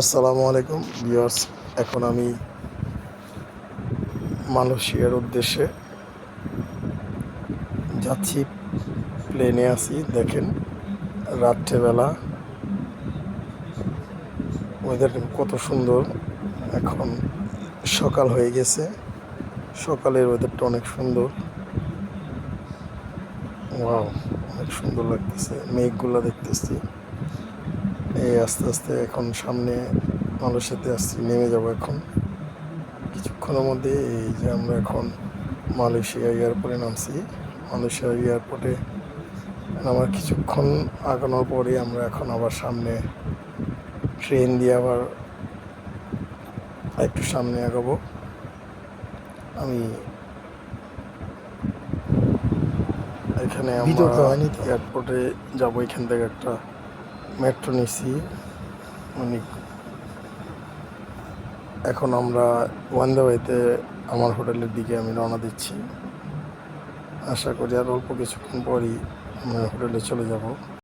আসসালামু আলাইকুম ভিউয়ার্স। এখন আমি মালয়েশিয়ার উদ্দেশ্যে যাচ্ছি, প্লেনে আছি। দেখেন রাত্রেবেলা ওয়েদার কত সুন্দর। এখন সকাল হয়ে গেছে, সকালের ওয়েদারটা অনেক সুন্দর। ওয়াও, অনেক সুন্দর লাগতেছে, মেঘগুলো দেখতেছি। এই আস্তে আস্তে এখন সামনে মালয়েশিয়াতে আসছি, নেমে যাব এখন কিছুক্ষণের মধ্যে। এই যে আমরা এখন মালয়েশিয়া এয়ারপোর্টে নামছি। মালয়েশিয়া এয়ারপোর্টে আমার কিছুক্ষণ আগানোর পরে আমরা এখন আবার সামনে ট্রেন দিয়ে আবার একটু সামনে আগাবো। আমি এখানে আমরা এয়ারপোর্টে যাব, এখান থেকে একটা মেট্রো নিছি। মানে এখন আমরা ওয়ান্দাওয়েতে আমার হোটেলের দিকে আমি রওনা দিচ্ছি। আশা করি আর অল্প কিছুক্ষণ পরই আমরা হোটেলে চলে যাব।